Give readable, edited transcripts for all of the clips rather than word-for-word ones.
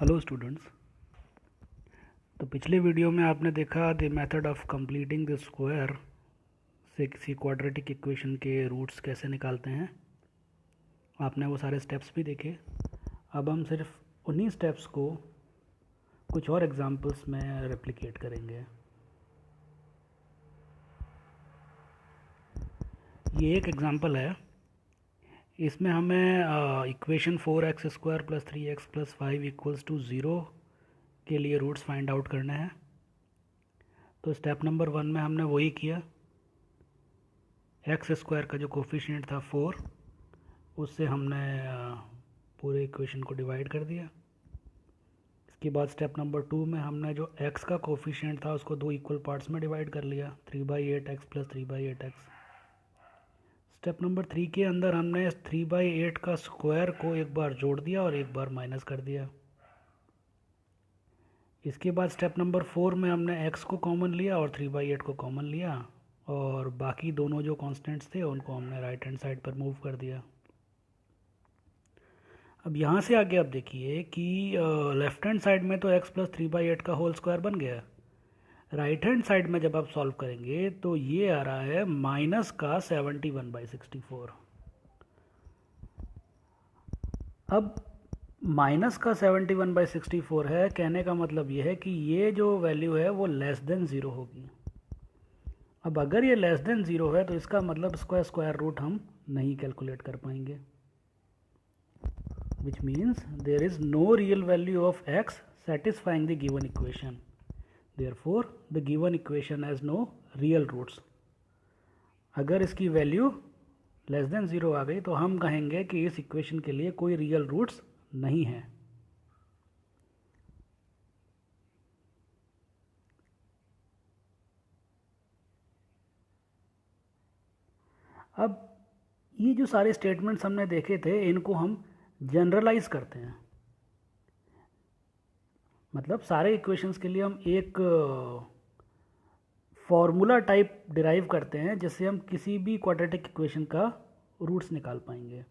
Hello students. तो पिछले video में आपने देखा the method of completing the square से किसी क्वाड्रेटिक इक्वेशन के रूट्स कैसे निकालते हैं। आपने वो सारे स्टेप्स भी देखे। अब हम सिर्फ उन्हीं स्टेप्स को कुछ और एग्जांपल्स में रेप्लिकेट करेंगे। ये एक एग्जांपल है। इसमें हमें इक्वेशन 4x² + 3x + 5 = 0 के लिए रूट्स फाइंड आउट करने हैं। तो स्टेप नंबर 1 में हमने वही किया। x² का जो कोफिशिएंट था 4, उससे हमने पूरे इक्वेशन को डिवाइड कर दिया। इसके बाद स्टेप नंबर 2 में हमने जो x का कोफिशिएंट था उसको 2 इक्वल पार्ट्स में डिवाइड कर लिया, 3/8x + 3/8x। स्टेप नंबर 3 के अंदर हमने 3/8 का स्क्वायर को एक बार जोड़ दिया और एक बार माइनस कर दिया। इसके बाद स्टेप नंबर 4 में हमने x को कॉमन लिया और 3/8 को कॉमन लिया, और बाकी दोनों जो कांस्टेंट्स थे उनको हमने राइट हैंड साइड पर मूव कर दिया। अब यहाँ से आगे आप देखिए कि लेफ्ट हैंड साइड में तो x + 3/8 का होल स्क्वायर बन गया। राइट हैंड साइड में जब आप सॉल्व करेंगे तो ये आ रहा है माइनस का 71/64। अब माइनस का 71/64 है, कहने का मतलब ये है कि ये जो वैल्यू है वो लेस देन ज़ीरो होगी। अब अगर ये लेस देन ज़ीरो है तो इसका मतलब इसका स्क्वायर रूट हम नहीं कैलकुलेट कर पाएंगे, which means there is no real value of x satisfying the given equation. Therefore, the given equation has no real roots. अगर इसकी वैल्यू लेस देन ज़ीरो आ गई तो हम कहेंगे कि इस इक्वेशन के लिए कोई रियल रूट्स नहीं है। अब ये जो सारे स्टेटमेंट्स हमने देखे थे इनको हम जनरलाइज करते हैं। मतलब सारे इक्वेशंस के लिए हम एक फॉर्मूला टाइप डिराइव करते हैं जिससे हम किसी भी क्वाड्रेटिक इक्वेशन का रूट्स निकाल पाएंगे।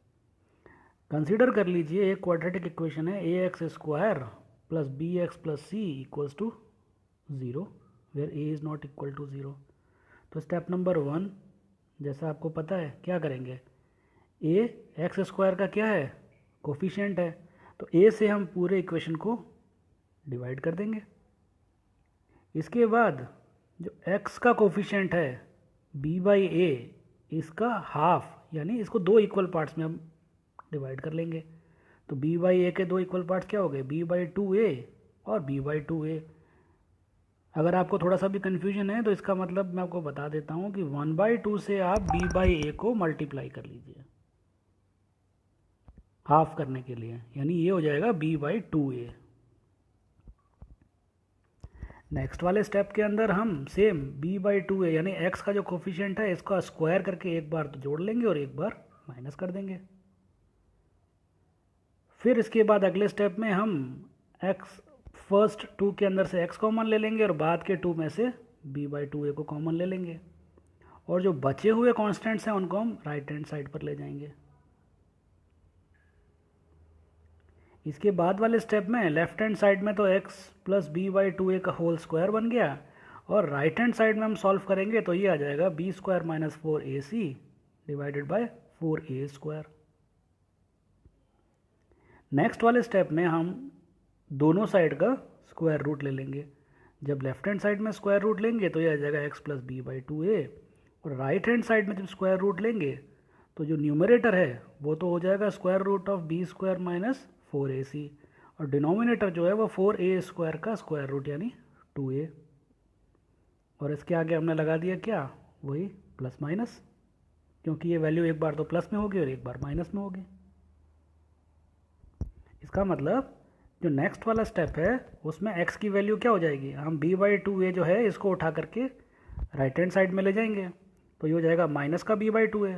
कंसीडर कर लीजिए एक क्वाड्रेटिक इक्वेशन है ax² + bx + c = 0 where a is not equal to 0। तो स्टेप नंबर 1, जैसा आपको पता है क्या करेंगे, a x² का क्या है, कोफिशिएंट है, तो a से हम पूरे इक्वेशन को डिवाइड कर देंगे। इसके बाद जो x का कोफिशिएंट है b/a, इसका हाफ, यानी इसको 2 इक्वल पार्ट्स में हम डिवाइड कर लेंगे। तो b/a के 2 इक्वल पार्ट्स क्या हो गए, b/2a और b/2a। अगर आपको थोड़ा सा भी कन्फ्यूजन है तो इसका मतलब मैं आपको बता देता हूँ कि 1/2 से आप b/a को मल्टीप्लाई कर लीजिए हाफ करने के लिए, यानी ये हो जाएगा b/2a। नेक्स्ट वाले स्टेप के अंदर हम सेम b/2a यानी x का जो कोफिशिएंट है इसका स्क्वायर करके एक बार तो जोड़ लेंगे और एक बार माइनस कर देंगे। फिर इसके बाद अगले स्टेप में हम x फर्स्ट 2 के अंदर से x कॉमन ले लेंगे और बाद के 2 में से b/2a को कॉमन ले लेंगे, और जो बचे हुए कांस्टेंट्स हैं उनको हम राइट हैंड साइड पर ले जाएंगे। इसके बाद वाले स्टेप में लेफ्ट हैंड साइड में तो x + b/2a का होल स्क्वायर बन गया, और राइट हैंड साइड में हम सॉल्व करेंगे तो ये आ जाएगा b² - 4ac / 4a²। नेक्स्ट वाले स्टेप में हम दोनों साइड का स्क्वायर रूट ले लेंगे। जब लेफ्ट हैंड साइड में स्क्वायर रूट लेंगे तो ये आ जाएगा x + b/2a, और राइट हैंड साइड में जब स्क्वायर रूट लेंगे तो जो न्यूमरेटर है वो तो हो जाएगा √(b² - 4ac), और डिनोमिनेटर जो है वो 4a² का स्क्वायर रूट यानी 2a, और इसके आगे हमने लगा दिया क्या, वही प्लस माइनस, क्योंकि ये वैल्यू एक बार तो प्लस में होगी और एक बार माइनस में होगी। इसका मतलब जो नेक्स्ट वाला स्टेप है उसमें x की वैल्यू क्या हो जाएगी, हम b/2a जो है इसको उठा करके राइट हैंड साइड में ले जाएंगे, तो ये हो जाएगा माइनस का b/2a।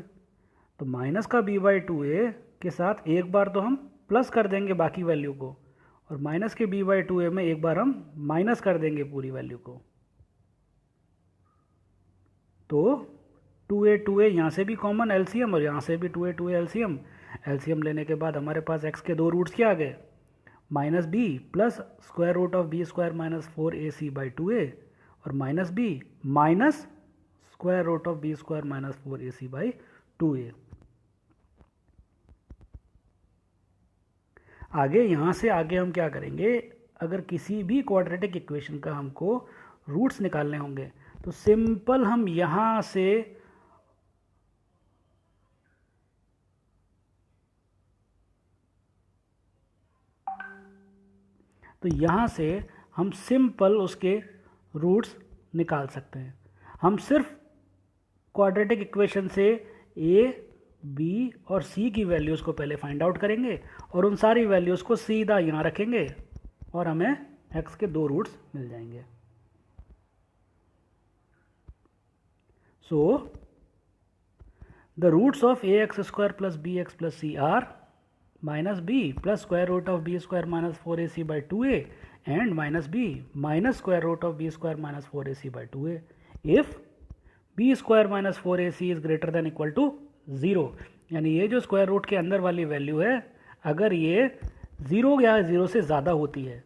तो माइनस का b/2a के साथ एक बार तो हम प्लस कर देंगे बाकी वैल्यू को, और माइनस के b/2a में एक बार हम माइनस कर देंगे पूरी वैल्यू को। तो 2a यहाँ से भी कॉमन एलसीएम और यहाँ से भी 2a एलसीएम। एलसीएम लेने के बाद हमारे पास x के 2 रूट्स क्या आ गए, minus B plus square root of B square minus 4ac by 2a और minus B minus square root of B square minus 4ac by 2a। आगे यहाँ से आगे हम क्या करेंगे, अगर किसी भी क्वाड्रेटिक इक्वेशन का हमको रूट्स निकालने होंगे तो सिंपल हम यहाँ से हम सिंपल उसके रूट्स निकाल सकते हैं। हम सिर्फ क्वाड्रेटिक इक्वेशन से a, b और c की वैल्यूज़ को पहले फाइंड आउट करेंगे और उन सारी वैल्यूज़ को सीधा यहाँ रखेंगे और हमें x के दो रूट्स मिल जाएंगे। So the roots of ax square plus bx plus c are minus b plus square root of b square minus 4ac by 2a and minus b minus square root of b square minus 4ac by 2a if b square minus 4ac is greater than equal to 0। यानी ये जो square root के अंदर वाली value है, अगर ये 0 या 0 से ज़्यादा होती है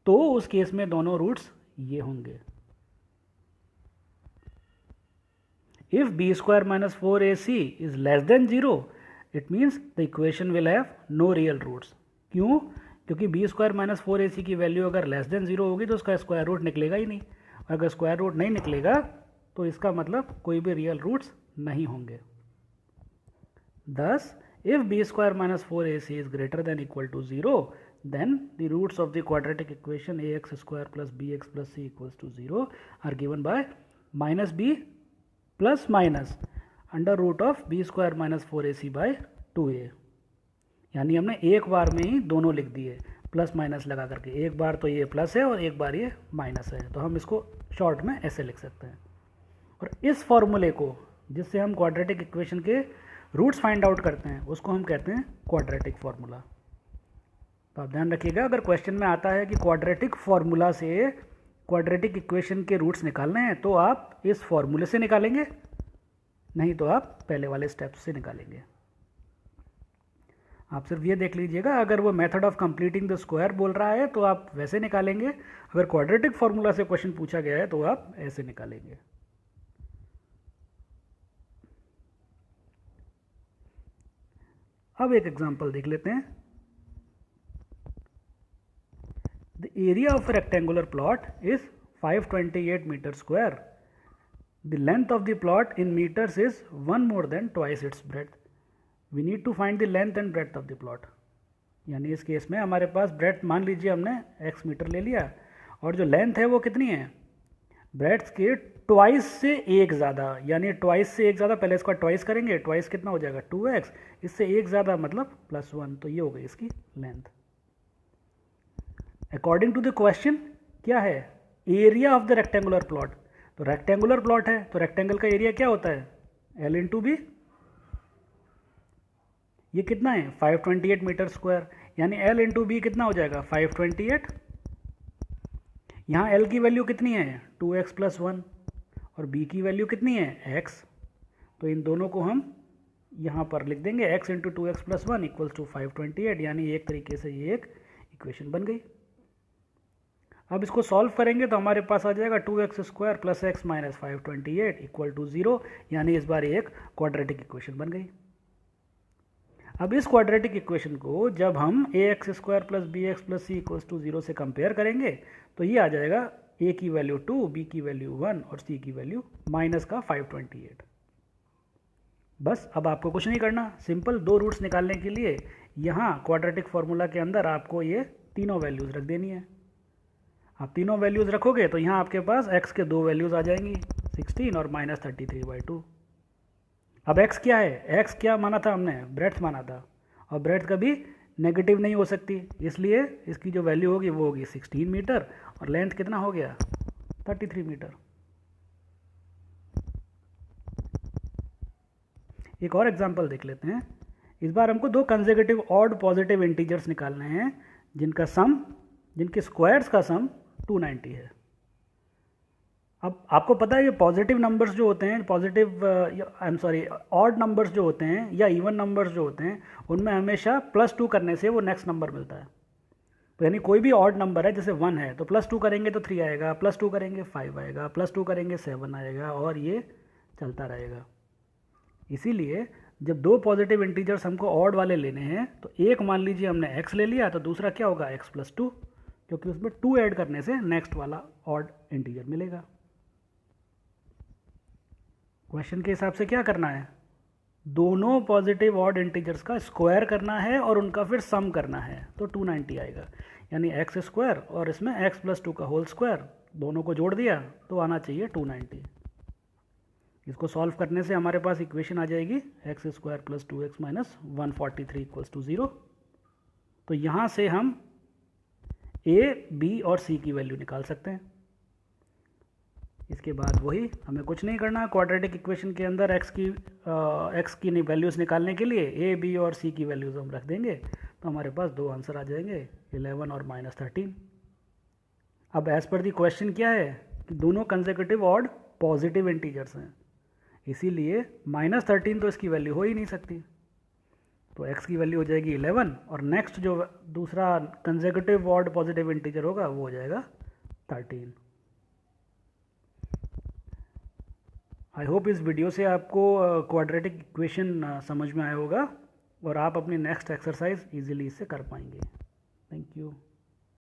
तो उस केस में दोनों रूट्स ये होंगे। If b square minus 4ac is less than 0 it means the equation will have no real roots. क्यों? क्योंकि b स्क्वायर माइनस 4ac की वैल्यू अगर लेस देन 0 होगी तो उसका स्क्वायर रूट निकलेगा ही नहीं, और अगर स्क्वायर रूट नहीं निकलेगा तो इसका मतलब कोई भी रियल रूट्स नहीं होंगे। Thus, if b square minus 4ac is greater than equal to 0, then the roots of the quadratic equation ax square plus bx plus c equals to 0 are given by minus b plus minus under root of b square minus 4ac by 2a। यानी हमने एक बार में ही दोनों लिख दिए plus minus लगा करके, एक बार तो ये प्लस है और एक बार ये माइनस है, तो हम इसको शॉर्ट में ऐसे लिख सकते हैं। और इस फॉर्मूले को जिससे हम क्वाड्रेटिक इक्वेशन के रूट्स फाइंड आउट करते हैं उसको हम कहते हैं क्वाड्रेटिक फार्मूला। तो आप ध्यान रखिएगा, अगर क्वेश्चन में आता है कि क्वाड्रेटिक फार्मूला से क्वाड्रेटिक इक्वेशन के रूट्स निकालने हैं तो आप इस फॉर्मूले से निकालेंगे, नहीं तो आप पहले वाले स्टेप्स से निकालेंगे। आप सिर्फ ये देख लीजिएगा, अगर वो method of completing the square बोल रहा है तो आप वैसे निकालेंगे, अगर क्वाड्रेटिक फार्मूला से क्वेश्चन पूछा गया है तो आप ऐसे निकालेंगे। अब एक एग्जांपल देख लेते हैं। The area of rectangular plot is 528 metre square. The length of the plot in metres is 1 more than twice its breadth। We need to find the length and breadth of the plot. यानी इस case में हमारे पास breadth मान लीजिए हमने x metre ले लिया और जो लेंथ है वो कितनी है, ब्रेड्थ के ट्वाइस से एक ज़्यादा, यानी ट्वाइस से एक ज़्यादा, पहले इसका ट्वाइस करेंगे, ट्वाइस कितना हो जाएगा 2x, इससे एक ज़्यादा मतलब +1, तो ये हो गई इसकी length. According to the question क्या है, area of the rectangular plot, तो रेक्टेंगुलर प्लॉट है तो रेक्टेंगल का एरिया क्या होता है L इंटू बी। ये कितना है 528 मीटर स्क्वायर, यानी L इंटू बी कितना हो जाएगा 528। यहाँ L की वैल्यू कितनी है 2x + 1 और B की वैल्यू कितनी है x, तो इन दोनों को हम यहाँ पर लिख देंगे x इंटू 2x + 1 = 528, यानी एक तरीके से ये एक इक्वेशन बन गई। अब इसको सॉल्व करेंगे तो हमारे पास आ जाएगा 2x स्क्वायर + x - 528 = 0, यानी इस बार एक क्वाड्रेटिक इक्वेशन बन गई। अब इस क्वाड्रेटिक इक्वेशन को जब हम ax स्क्वायर + bx + c = 0 से कंपेयर करेंगे तो ये आ जाएगा a की वैल्यू 2, b की वैल्यू 1 और c की वैल्यू -528। बस अब आपको कुछ नहीं करना, सिंपल दो रूट्स निकालने के लिए यहाँ क्वाड्रेटिक फार्मूला के अंदर आपको ये तीनों वैल्यूज़ रख देनी है। आप तीनों वैल्यूज़ रखोगे तो यहाँ आपके पास x के दो वैल्यूज़ आ जाएंगी 16 और -33/2। अब x क्या है, x क्या माना था हमने, ब्रेड्थ माना था, और ब्रेड्थ कभी नेगेटिव नहीं हो सकती, इसलिए इसकी जो वैल्यू होगी वो होगी 16 मीटर और लेंथ कितना हो गया 33 मीटर। एक और एग्जांपल देख लेते हैं। इस बार हमको दो कंसेक्यूटिव ऑड पॉजिटिव इंटीजर्स निकालने हैं जिनके स्क्वायर्स का सम 290 है। अब आपको पता है ये पॉजिटिव नंबर्स जो होते हैं, ऑड नंबर्स जो होते हैं या इवन नंबर्स जो होते हैं उनमें हमेशा +2 करने से वो नेक्स्ट नंबर मिलता है। तो यानी कोई भी ऑड नंबर है, जैसे 1 है तो +2 करेंगे तो 3 आएगा, +2 करेंगे 5 आएगा, +2 करेंगे 7 आएगा, और ये चलता रहेगा। इसीलिए जब दो पॉजिटिव इंटीजर्स हमको ऑड वाले लेने हैं तो एक मान लीजिए हमने x ले लिया, तो दूसरा क्या होगा x+2, क्योंकि उसमें 2 ऐड करने से नेक्स्ट वाला ऑड इंटीजर मिलेगा। क्वेश्चन के हिसाब से क्या करना है, दोनों पॉजिटिव ऑड इंटीजर्स का स्क्वायर करना है और उनका फिर सम करना है, तो 290 आएगा। यानी x² और इसमें x+2 का होल स्क्वायर, दोनों को जोड़ दिया तो आना चाहिए 290। इसको सॉल्व करने से हमारे पास इक्वेशन आ जाएगी x² + 2x - 143 = 0। तो यहाँ से हम a, b और c की वैल्यू निकाल सकते हैं। इसके बाद वही, हमें कुछ नहीं करना, क्वाड्रेटिक इक्वेशन के अंदर x की वैल्यूज़ निकालने के लिए a, b और c की वैल्यूज़ हम रख देंगे, तो हमारे पास दो आंसर आ जाएंगे, 11 और -13। अब एज पर दी क्वेश्चन क्या है कि दोनों कंसेक्यूटिव ऑड पॉजिटिव इंटीजर्स हैं, इसीलिए -13 तो इसकी वैल्यू हो ही नहीं सकती, तो x की वैल्यू हो जाएगी 11 और नेक्स्ट जो दूसरा कंसेक्यूटिव ऑड पॉजिटिव इंटीजर होगा वो हो जाएगा 13। आई होप इस वीडियो से आपको क्वाड्रेटिक इक्वेशन समझ में आया होगा और आप अपनी नेक्स्ट एक्सरसाइज इजीली इससे कर पाएंगे। Thank you.